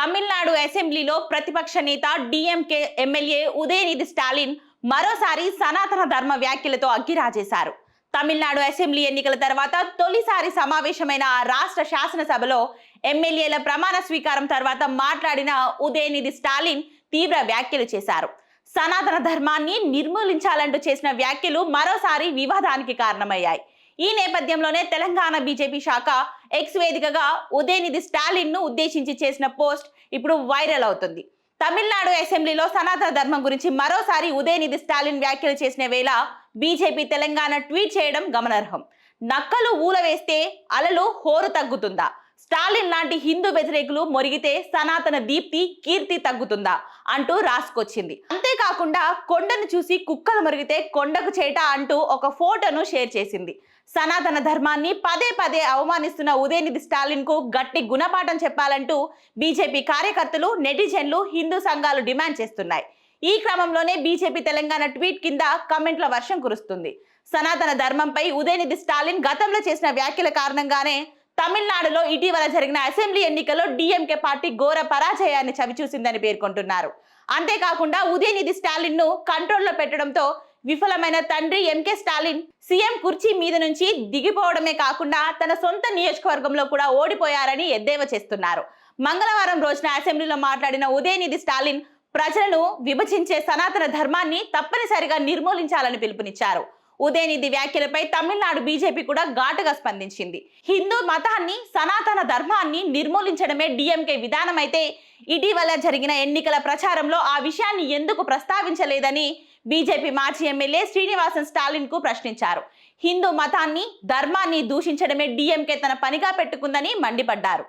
తమిళనాడు అసెంబ్లీలో ప్రతిపక్ష నేత డిఎంకే ఎమ్మెల్యే ఉదయనిధి స్టాలిన్ మరోసారి సనాతన ధర్మ వ్యాఖ్యలతో అగ్గిరాజేశారు. తమిళనాడు అసెంబ్లీ ఎన్నికల తర్వాత తొలిసారి సమావేశమైన ఆ రాష్ట్ర శాసనసభలో ఎమ్మెల్యేల ప్రమాణ స్వీకారం తర్వాత మాట్లాడిన ఉదయనిధి స్టాలిన్ తీవ్ర వ్యాఖ్యలు చేశారు. సనాతన ధర్మాన్ని నిర్మూలించాలంటూ చేసిన వ్యాఖ్యలు మరోసారి వివాదానికి కారణమయ్యాయి. ఈ నేపథ్యంలోనే తెలంగాణ బీజేపీ శాఖ ఎక్స్ వేదికగా ఉదయనిధి స్టాలిన్ ను ఉద్దేశించి చేసిన పోస్ట్ ఇప్పుడు వైరల్ అవుతుంది. తమిళనాడు అసెంబ్లీలో సనాతన ధర్మం గురించి మరోసారి ఉదయనిధి స్టాలిన్ వ్యాఖ్యలు చేసిన వేళ బీజేపీ తెలంగాణ ట్వీట్ చేయడం గమనార్హం. నక్కలు ఊల వేస్తే అలలు హోరు తగ్గుతుందా? స్టాలిన్ లాంటి హిందూ వ్యతిరేకులు మొరిగితే సనాతన దీప్తి కీర్తి తగ్గుతుందా అంటూ రాసుకొచ్చింది. అంతేకాకుండా కొండను చూసి కుక్కలు మొరిగితే కొండకు చేట అంటూ ఒక ఫోటోను షేర్ చేసింది. సనాతన ధర్మాన్ని పదే పదే అవమానిస్తున్న ఉదయనిధి స్టాలిన్ కు గట్టి గుణపాఠం చెప్పాలంటూ బీజేపీ కార్యకర్తలు, నెటిజన్లు, హిందూ సంఘాలు డిమాండ్ చేస్తున్నాయి. ఈ క్రమంలోనే బీజేపీ తెలంగాణ ట్వీట్ కింద కమెంట్ల వర్షం కురుస్తుంది. సనాతన ధర్మంపై ఉదయనిధి స్టాలిన్ గతంలో చేసిన వ్యాఖ్యల కారణంగానే తమిళనాడులో ఇటీవల జరిగిన అసెంబ్లీ ఎన్నికల్లో డిఎంకే పార్టీ ఘోర పరాజయాన్ని చవిచూసిందని పేర్కొంటున్నారు. అంతేకాకుండా ఉదయనిధి స్టాలిన్ ను కంట్రోల్లో పెట్టడంతో విఫలమైన తండ్రి ఎంకే స్టాలిన్ సీఎం కుర్చీ మీద నుంచి దిగిపోవడమే కాకుండా తన సొంత నియోజకవర్గంలో కూడా ఓడిపోయారని ఎద్దేవా చేస్తున్నారు. మంగళవారం రోజున అసెంబ్లీలో మాట్లాడిన ఉదయనిధి స్టాలిన్ ప్రజలను విభజించే సనాతన ధర్మాన్ని తప్పనిసరిగా నిర్మూలించాలని పిలుపునిచ్చారు. ఉదయనిధి వ్యాఖ్యలపై తమిళనాడు బీజేపీ కూడా ఘాటుగా స్పందించింది. హిందూ మతాన్ని, సనాతన ధర్మాన్ని నిర్మూలించడమే డిఎంకే విధానం అయితే ఇటీవల జరిగిన ఎన్నికల ప్రచారంలో ఆ విషయాన్ని ఎందుకు ప్రస్తావించలేదని బీజేపీ మాజీ ఎమ్మెల్యే శ్రీనివాసన్ స్టాలిన్ కు ప్రశ్నించారు. హిందూ మతాన్ని, ధర్మాన్ని దూషించడమే డిఎంకే తన పనిగా పెట్టుకుందని మండిపడ్డారు.